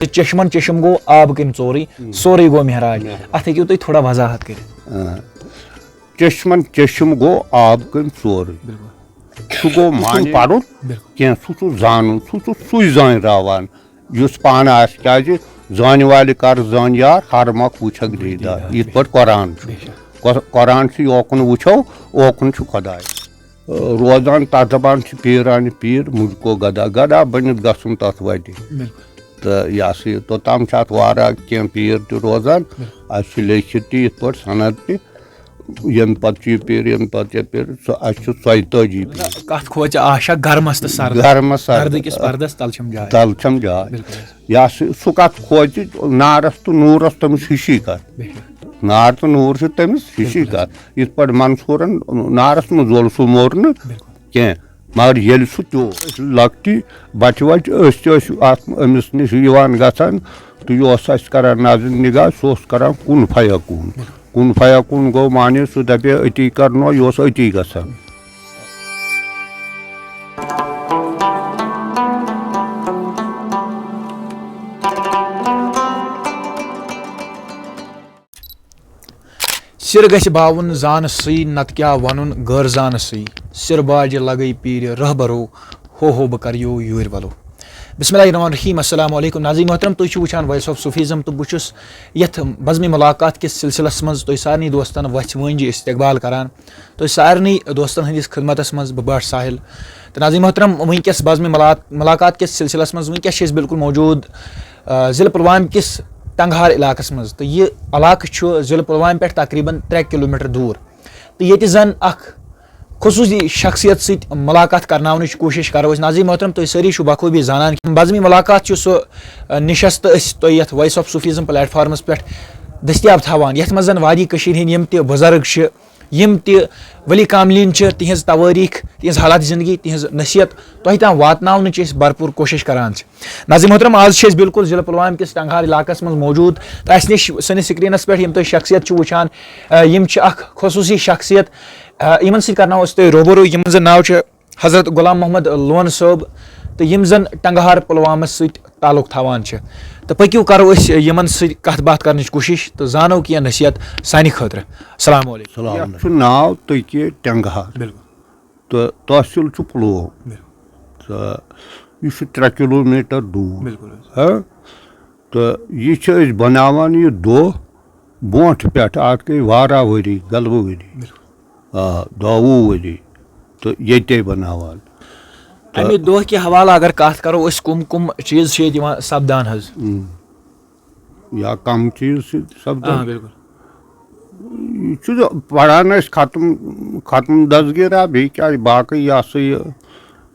चश्मन चश्म गो आब कम चोरी सोरे गो महराज अत हेकिव तुम थोड़ा वजाहत कर चश्मन चश्म गो आब कम चोरी सह गो मान पढ़ुन कह सह जान सह जान युस पान क्या जान वाले कर जान यार हर मक वुछक दीदार इत पे कुरान से ओकुन वुछो ओकुन खुदाय रोजान तथ दपान पीरान पीर मुझको गदा गदा बनित गसुन तथ वति तो यह तोताम कह पीर तो रोजान लिखित इत पे सनद तम पे पीर यम पे पीर सही कत खोच आशा गरमस गरमस तल छम जाय यह सह कत खोच नारस तो नूरस तमिस हिशी कर नार तो नूर से तमिस हिशी कर इत पे मंसूरन नारस मज वोल सह मोर न कह मगर ये सह त्यो लकटी बच वच अमिस नश गसान तो यह कर नजर निगाह सह कर कुन फयाकून गो माने सह दपे अति करनो यह अति गसान सिर गछ बावन जान सई नत क्या वनुन गैर जान सई सिर बाज लगई पीर रहबरो हो बह कर यूर वलो बिस्मिल्लाहिर्रहमानिर्रहीम अस्सलाम वालेकुम नाज़रीन मोहतरम तुम वुचान वॉइस ऑफ सूफीज़म तो बहुत यथ बज़्म मुलाकात किस सिलसिलस मज तुम सारे दोस्तन वथ वंज इस्तकबाल करान तो सारे दोस्तन हंदिस खिदमत मज बट साहिल तो नाज़रीन मोहतरम वनकस बज़्म मुलाकात किस सिलसिलस मज वनकस बिल्कुल मौजूद ज़िला पुलवामा किस टंगहार इलाकस मज तो यह इलाक ज़िला पुलवामा पे तकरीबन 3 किलोमीटर दूर तो ये जन खुसूसी शख्सियत सत मुलाकात करना कोशिश करो नाज़रीन मोहतरम तुम सारी बखूबी जानान बज़्म मुलाकात सह निशस्त तुम वॉइस ऑफ सूफीज़म प्लेटफॉर्मस पे दस्तियाब थवान यथ मज वारी यम त बुजुर्ग यम त वली कामलीन तिहज तवारीख तिहज हालात ज़िंदगी तिहज नसीहत तुह तान वातन भरपूर कोशिश करान नाज़रीन मोहतरम आज बिल्कुल ज़िला पुलवामा किस टंगहार इलाकस मज मौजूद तो अस नश सनिस स्क्रीनस पे तुम शख्सियत वुचान यम खुसूसी शख्सियत इन सो तुम रोबरू यम जन नाव हज़रत गुलाम मोहम्मद लोन सोब तो यम जन टंगहार पुलवामा ताल्लुक थवान तो पक्यू करो यमन कत बात कर कोशिश तो जानो कि नसीहत सानि खतर अस्सलाम वालेकुम नाव तकी टंगहार तो तहसील पुलवामा तो यह 3 किलोमीटर दूर तो यह बनावान यह दह ब्रोट पे अत गई वारा वरी गलबह वरी 12 वरी तो ये बनावान अमे दह के हवाला अगर कत करो कुम कुम चीज सपदान या कम चीज सपदान बिल्कुल पढ़ान खत्म दसगिर बे क्या बाकी यह सह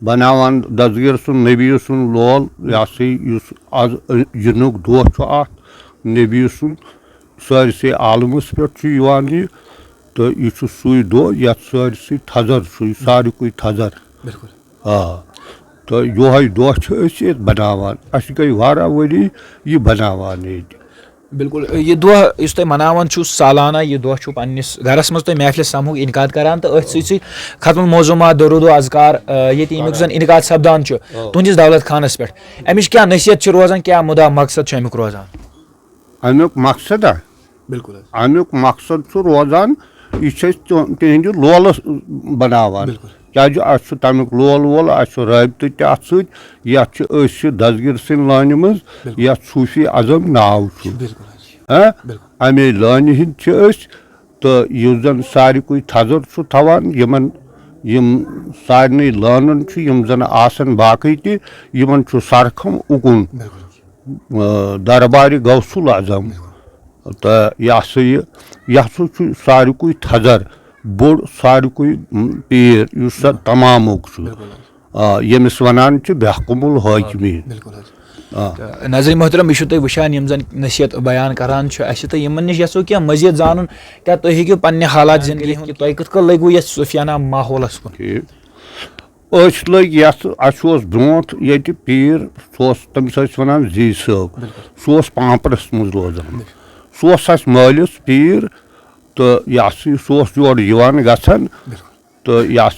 बनावान दसगिर सुन नबी सुन लोल यह आज जिनुक दह नबी सुन सारसे आलमस पे तो यह सुई दह ये सारसे थजर सारे थजर तो योह दह बनावान अस गई वारा वरी यह बनावान बिल्कुल यह दह इस तुम मनावान सालाना यह दह पन्निस घरस मज तुम महफिल समूह इनकाद करान तो अथ खत्म मौजूमात दरूद अज़कार ये यमुक जन इनकाद सपदान तुहदिस दौलत खानस पे अमिच क्या नसीहत रोजान क्या मुदा मकसद अमुक रोजान अमुक मकसद बिल्कुल अमुक मकसद रोजान यह तिहंद लोल बनावान क्या तमिक लोल वोल रबत तथ दसगिर सिंह लान मज ये सूफी आजम नाव अमे लान हंद तो यह जन सारे थजर थवान यम सारे लानन यम जन आसन बाकी तमन सरखम उकुन दरबार गौसुल आजम तो यह सारे थजर बोड़ सारे पीर तमामुक यमिस वनान बेहकुमुल हाकिमीन नाज़रीन मोहतरम यह तुम वुचान यम जन नसीहत बयान करान तो यमन नश यसो क्या मजीद जानन क्या तुम हेकियो पन्ने हालात जिंदगी कि तुम कत लगू ये सूफियाना माहौलस कुन लग ब्रोट ये पीर तमिस वन जी सब सह पापरस मज रोजान सह मालिस पीर तो यह सह योर गसान तो यह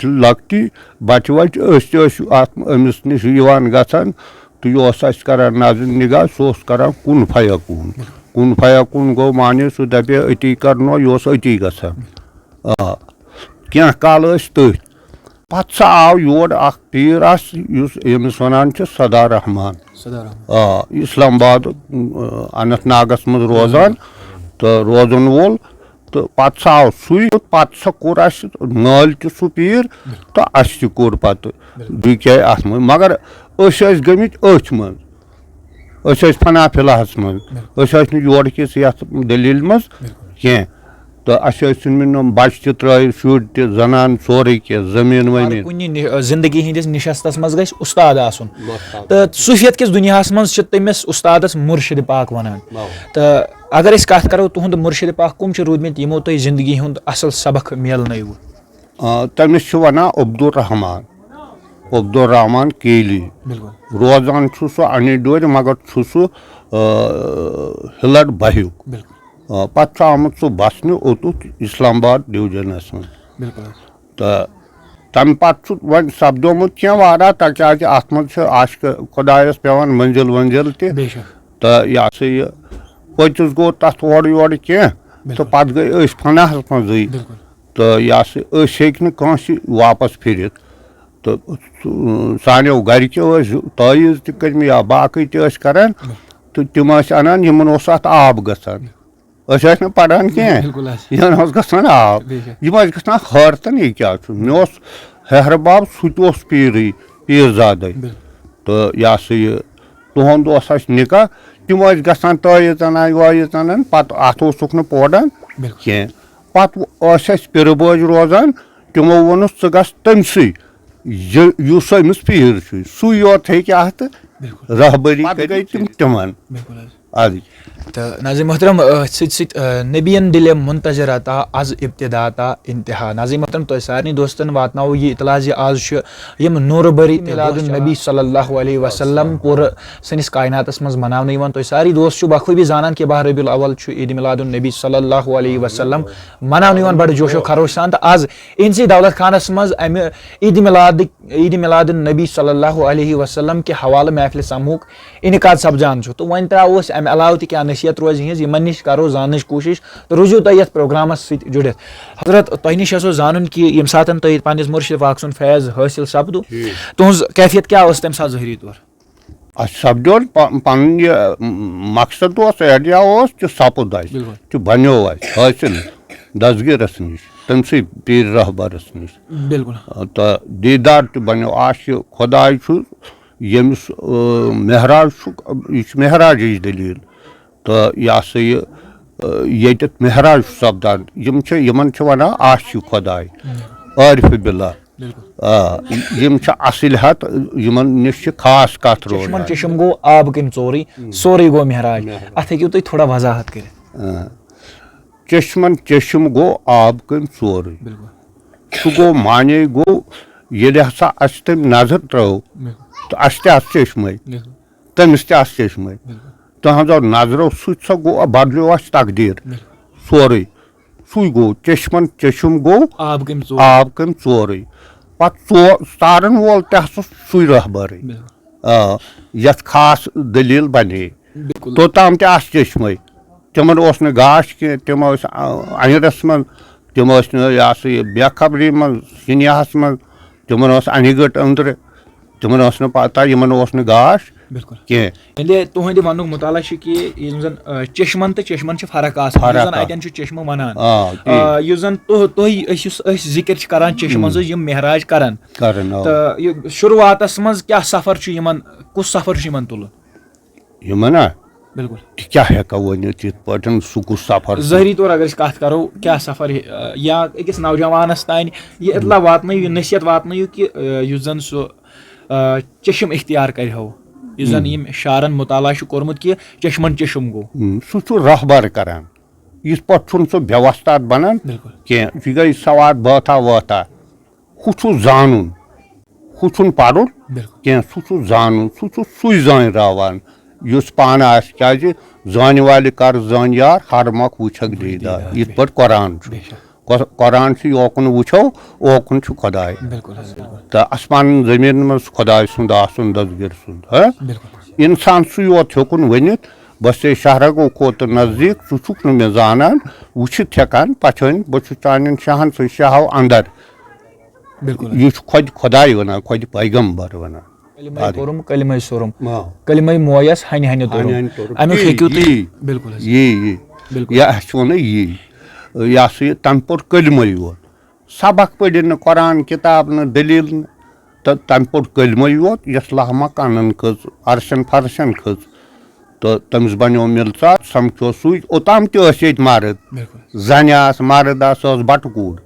लकटी बच वच अमिस नश गसान तो यह अस करान नाज़र निगाह सह करान कुन फयकून गो माने सह दपे अति करनो यह अति गसान क्या काल तथ पत सा आव योर पीर यमिस वनान सदार रहमान इस्लामाबाद अनंतनागस मज रोजान तो रोजन वोल तो पत सा आव सुई पत सा कोर नाल सह पीर तो अस कोर पत क्या अत मगर गमित अथ मज फना फिलहस मज योर किस दलील मज कह तो अस बच्चे त्र शुर तनान सोरे कह जमीन वमीन कुछ जिंदगी हंदिस निशस्तस मज गई उस्ताद आसन तो सूफियत किस दुनियास मज तमिस उस्तादस मुर्शिद पाक वनान तो अगर अस कत करो तुहद मुर्शिद पाक कम रूदमित यमो तुह जिंदगी हुंद असल सबक मेलनव तमिस वना अब्दुर्रहमान केली रोजान सह अनिडोर मगर सह हिलट बह्युक पत आमुत सह बसन ओतुत इस्लामाबाद डिवीजनस मज तो तम पत वन सपदोमुत क्या वारा तक अत मज आशिक खुदायस पेवान मंजिल वंजिल तो यह सा यह पतिस गो तथ ओर योर कह तो पत गई फनाहस मज तो यह सा वापस फिर तो सानो गरिक्यो तावीज़ तम या बाकी तरान तो तम अनान अत आब गसान पढ़ान कह गसान आब गसान हरतन यह क्या मे हेहरबाब सह पीरजाद तो यह सा यह तुहद निकाह तम गसान तावीज़ अनान वावीज़ अनान पत अत पौड़ान कह पत पिर बोज रोजान तमो वोन गस तमसी युस अमिस पीर सू योत अत रहबरी गई तिमन तो नाज़रीन मोहतरम नबियन दिल मुंतजरता आज इब्तिदाता इंतहा। नाज़रीन मोहतरम तो सारे दोस्तन वातनाओ ये इतला आज यम नूरबरी मिलादुन नबी सल्लल्लाहु अलैहि वसल्लम पूर सनिस कायनातस मज मनावन तो सारी दोस्त बखूबी जानान कि बाह रबीउल अव्वल ईद मिलादुन नबी सल्लल्लाहु अलैहि वसल्लम मनावन बड़ जोशो खरोश सान तो आज इनसी दौलत खानस मज अम ईद मिलादुन नबी सल्लल्लाहु अलैहि वसल्लम के हवाले महफिल समूह इनकाद सपजान तो वन त्रो अम अलाव क्या नसीहत रोज हज यमन नश करो जानच कोशिश तो रुजू तुम ये प्रोग्रामस सत जुड़ित हजरत तुह नश जानन कि यम सात तुम पन्निस मुर्शिद पाक सुन फैज़ हासिल सपदु तुहज कैफियत क्या तम सात ज़हरी तौर सपदो पन मकसद एडिया सपद बनो हासिल दसगिरस नश तमसी पीर रहबरस नश बिल्कुल तो दीदार बनो आशि खुदाय यमिस महराज यह महराज दलील तो यह सा ये महराज सपदान यमन वना आशि खुदाय आरिफ बिल्ला यम असल हत यमन नश खास कत रोज चशम गो आब कम चोरी सोरे गो महराज अत हेकु तुम थोड़ा वजाहत कर चशम गो आब कम चोर सह गो माने गो ये हसा अस तम नजर त्रो तो अस चश्मे तमिस चश्मे तहजो नजरो सह गो बदलो तकदीर सोरे सू गो चशम गो आब कम चोर पे तारन वोल तह सू रहबर यथ खास दलील बने तोताम चश्मे तमन गाश कह तम अनरस मन तम यह बेखबरी मन सिनियाहस मन तमन अनगट अंदर तमन पता यमन गाश कह तुहद वन मुताला कि चशमन तो चशमन फर्क अतन चशम वनान तुह जिक्र करान चशमन यम महराज करान तो शुरुआतस मज क्या सफर कुछ सफर तुल यमना बिल्कुल क्या हेका वनित इत पटन सु कुछ सफर ज़हरी तौर अगर कत करो क्या सफर या अकिस नौजवानस तान ये इतला वातन यह नसीहत वातन कि युस जन सह चशम इख्तियार करहो युस जन यम शारन मुताला कोर्मुत कि चशमन चशम गो सह रहबर करान इस पे सह व्यवस्था बनान कह यह गई सवाद बाता वाता हु जानन हु पढ़ुन कह सह जानन सह सुई जान रावान युस पान क्या जान वाले कर जान यार हर मक वुछक दीदार इत पे कुरान योकुन वुछो ओकुन खुदाय तो आसमान जमीन मज खुदाय सुंद आसन दसगिर सुंद। इंसान सु योत हेकुन वनित बस ये शहरगो खोत नजदीक सु छुक मे जानन वुचित हेकान पछन बस चानन शहन सु शहाव अंदर बिल्कुल ये खुद खुदाई वना खुद पैगंबर वना कलिमा तोरुम कलिमा सोरुम कलिमा मोयस हनि हनि तोरुम अमिक हेकिउ तुई बिल्कुल ये बिल्कुल या सोने ये या से तंपुर कलिमा योत सबक पढ़न कुरान किताब न दलील न तो तंपुर कलिमा योत यस्लाह मकानन खज अरशन फरशन खज तो तमिस बनो मिलसा समझो सुई ओताम ते असेत मारद जन आस मर्द आस बटकूर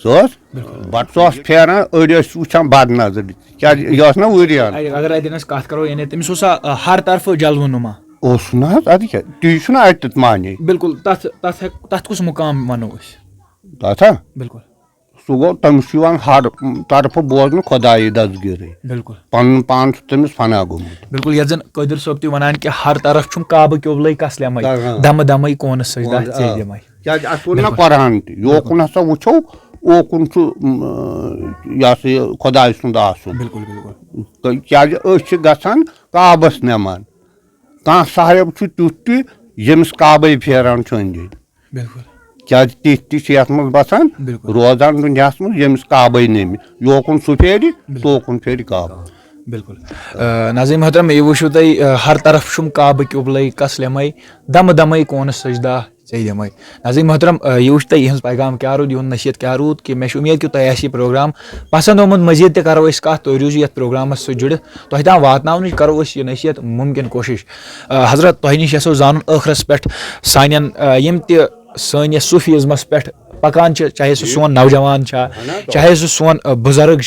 सस बट सस फेरान अड़ वुचान बद नजर क्या यह ना वरियान अगर अदनस कत करो यानी तमिस ओसा हर तरफ जलव नुमा ओस ना अद क्या ती छुना अत माने बिल्कुल तथ कुछ मुकाम वनो तथा बिल्कुल सो गो तमिस हर तरफ बोजन खुदाई दसगिरी बिल्कुल पन पान तमिस फना गोमुत बिल्कुल यजन कदर सोब ती वनान कि हर तरफ छुम काब क्योबलै कसलेमै दम दमै कोन सजदा चेदमै क्या अतुन ना कुरान योकुन हसा वुचो ओकुन या से खुदाई सुंद आसुन बिल्कुल बिल्कुल क्या गसान काबस नमान कह साहेब तुत यमिस काबे फेरान अंदि बिल्कुल क्या तिथ मज बसान रोजान दुनिया मज यमिस काबे नम योकुन सु फेरि तोकुन फेरि काब बिल्कुल नाज़रीन मोहतरम ये वुचो तुई हर तरफ छुम काब क्योबलै कसलेमै दम दमै कोन सजदा चेदमै नाज़रीन मोहतरम ये वुच तुई यहंज पैगाम क्या रूद यहंद नसीहत क्या रूद कि मे उम्मीद कि तुम आसि प्रोग्राम पसंद आमुत मजीद ते करो कत तुम रूजू ये प्रोग्रामस सह जुड़ित तुम ताम वातन करो ये नसीहत मुमकिन कोशिश हजरत तुह निश यशो जान ٲखरस पे सान यम त सन सूफीज़मस पे पकान चाहे सह सोन नौजवान चाहे सह सोन बुजुर्ग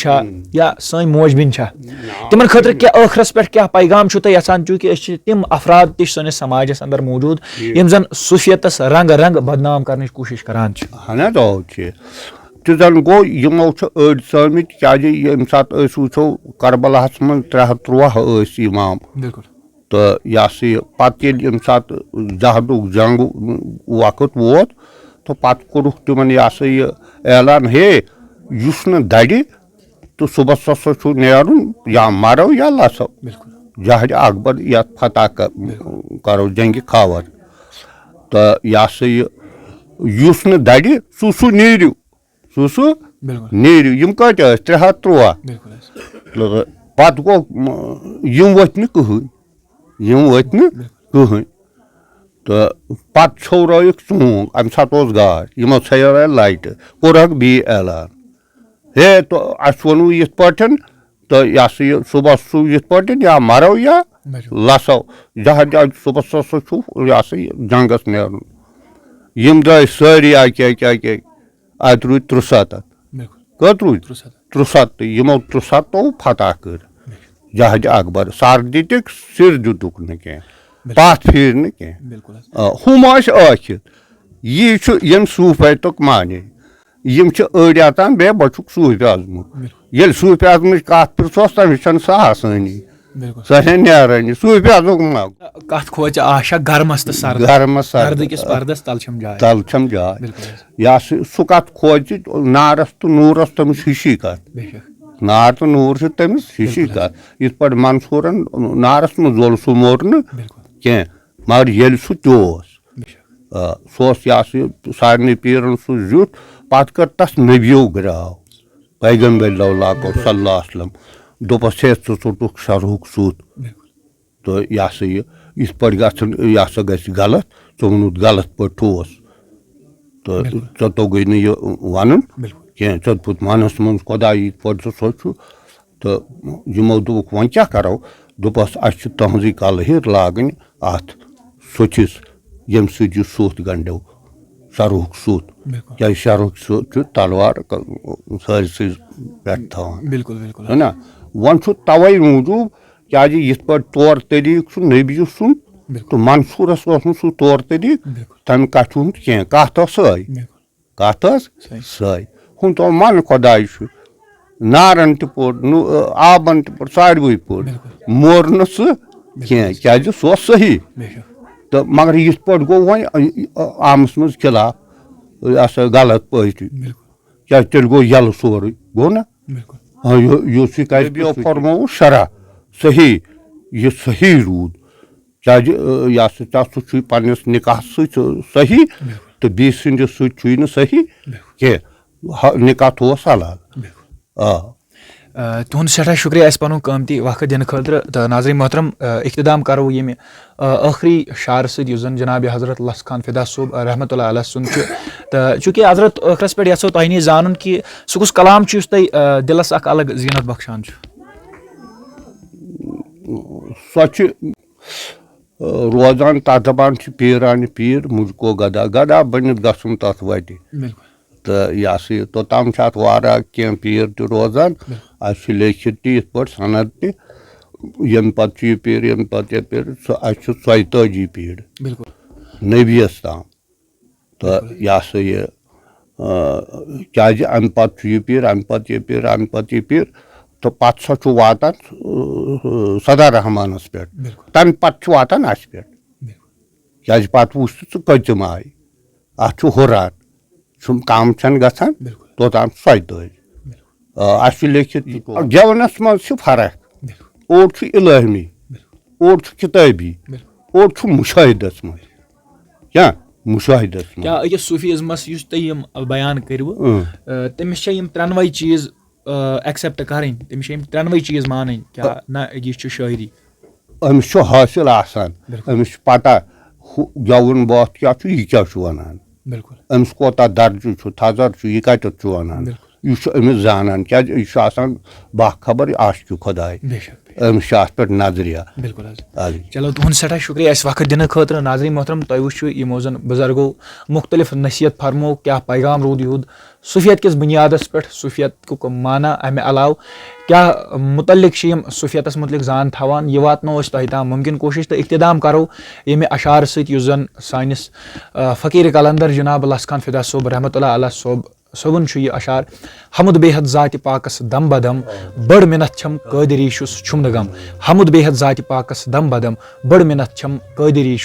या सन मोज बिन तिमन खतर क्या ٲखरस पे क्या पैगाम तुम यहान चूंकि तिम अफराद तस सनिस समाजस अंदर मौजूद यम जन सूफियतस रंग रंग बदनाम करने कोशिश करान तो जन गो यमो अड़ समित क्या यम सात वो करबलाहस मन 313 इमाम तो यह पे यम सात जहदुक जंग वक्त वोत तो पत कोरुख तिमन यह ऐलान हे युस न दड़ि तो सुबह हसा नेरुन या मरो या लसो जहाज अकबर या फतह करो जंग खावर तो यह युस न दड़ि सु नेरु सु नेरु यम कत 313 पत गो यम वत न कहन तो पत छौरक चूंग अम सात गाड यमो छे लाइट कोरक बी ऐलान हे तो अस वनु यथ पटन तो यह सुबह सु यथ पटन या मरो या लसो जहाज सुबह सु यह जंगस नेरुन यम द्राय सारी आके अत रूद 300 कत रूद 300 यमो 300 फतह कर जहाज अकबर सर दितक सिर दुतुक न कह पत फिर न कह हम यह सूफैतुक माने यम अड़ अतान बे बचुक सूफ आजमुत ये सूफ आजम कत पृथोस तमिस सह आसानी सह नारानी सूफ आजमुक मा कत खोच आशा गर्मस तो सर्द गर्मस सर्दकिस पर्दस तल छम जाय या सु कत खोज नारस तो नूरस तमिस हिशी कत नार तो नूर से तमिस हिशी कत इत पे मंसूरन नारस मज जोल सु मोरन कह मगर ये सु त्योस सोस यह सारे पीरन सु जुट पत कर तस नबियो ग्राव पैगम्बर लौलाको सल्लल्लाहु अलैहि वसल्लम दोपस हे चुटुक शरहुक सूत तो यह इत पे यह गि गलत चोनुत गलत पे ठोस तो चो गई न वन कह चुत मनस मन खुदाई इत पे सोचु तो यमो दोक वो क्या करो दोपस अस तहजी कल हिर लागन अत सोचिस यम सह सूत गंडो शरहुक सूत क्या शरहुक सूत तलवार सारसी पे बिल्कुल बिल्कुल है ना वन तवे मूजूब क्या इत पे तौर तरीक नबी सुन तो मंसूरस सह तौर तरीक तम कथ कह कत सही हूं तो मन खुदाई नारन पोर आबन पोर सारवे पोर मोर सह क्या सह सही तो मगर इत पे गो वो आमस मज खिलाफ यह गलत पे क्या तेल गो यल सोरे गो ना फरमो शरा सही यह सही रूद क्या यह सह पन्नस निकाह सही तो बी सन्दस सही कह निकाह थो हलाल तुहद सठा शुक्रिया अस पन कीमती वक्त दिन खतर तो नाज़रीन मोहतरम इख्तिताम करो ये आखिरी शार सन जनाब हज़रत लस खान फिदा सोब रहमतुल्लाह अलैह सुन तो चूँकि हज़रत ٲखरस पे यो तुह नी जानन कि सह कुस कलाम तुह दिलस अख अलग जीनत बख्शान सह रोजान तथ दपान पीरान पीर मुझको गदा गदा बनित गन तथ वत तो यह सह तोताम कह पीर त रोजान लिखित इत पे सनद तम पे यह पीर यम पे यह पीर 140 पीर नबीस ताम तो यह सह यह क्या अम पे यह पीर अम पे यह पीर अम पे यह पीर तो पे सह वातान सदा रहमानस पे तम पे वातान अस पे क्या पे वुच कतम आय अत हुरान कम गसान तोताम 140 लिखित गेवनस मज फर्क ओर इलाहमी ओर किताबी ओर मुशाहिदस मज क्या मुशाहिदस क्या अकिस सूफीज़मस तुम बयान करो तमिस त्रेनवे चीज एक्सेप्ट करें तमिस त्रेनवे चीज मान क्या ना यह शायरी अमिस हासिल आसान अमिस पता गेवन बात क्या यह क्या वनान अमिस कोता दर्ज थजर यह कत वनान यह अमिस जानान क्या यह बाखबर आशिक खुदाय अमिस पे नजरिया चलो तुहद सठा शुक्रिया अस वक्त दिन खतर नाज़रीन मोहतरम तुह वो यमो जन बुजुर्गो मुख्तलिफ नसीहत फरमो क्या पैगाम रूद युद सूफियत किस बुनियादस पे सूफियत को माना अमे अलाव क्या मुतलिक सूफियतस मुतलिक जान थवान यह वातनो तुह ताम मुमकिन कोशिश तो इख्तिताम करो ये अशार सन सानिस फ़कीर कलंदर जनाब लस खान फिदा सोब रहमतुल्लाह अलैह सोबन यह अशार हमुद बेहद ज़ात पाकस दम बदम बड़ मिनत छम कदरी छुम गम हमुद बेहद ज़ात पाकस दम बदम बड़ मिनत छम कदरी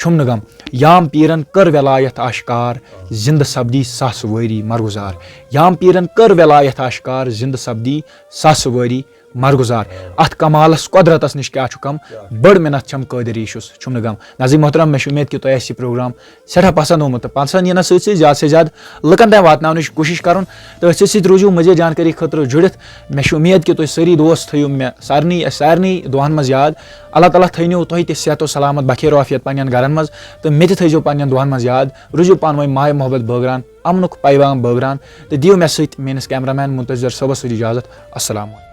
छुम गम याम पीरन कर वलायत आशकार जिंद सब्दी सास वरी मरगुजार याम पीरन कर वलायत आशकार जिंद सब्दी सास वरी मरगुजार अत कमालस कुदरतस नश क्या कम बड़ मिनत छम कदरी छुम गम नाज़रीन मोहतरम मे उम्मीद कि तुह प्रोग्राम सठा पसंद होमुत पसंद यह ज़्यादा से ज़्यादा लुकन तक वातन कोशिश कर तो रूजू मजीद जानकारी खतर जुड़ित मे उम्मीद कि तुम सारी दोस्त थो मे सारे दुहन मज याद अल्लाह ताला थो तुह सेहत सलामत बखेर आफियत पन्न गरन मज तो मे थो पन्न दुहन मज याद रूजू पान वही माय मोहब्बत बगरान अमनुक पैगाम बगरान तो दियो मे सत मेस कैमरामैन मुंतजर सबस इजाज़त अस्सलाम।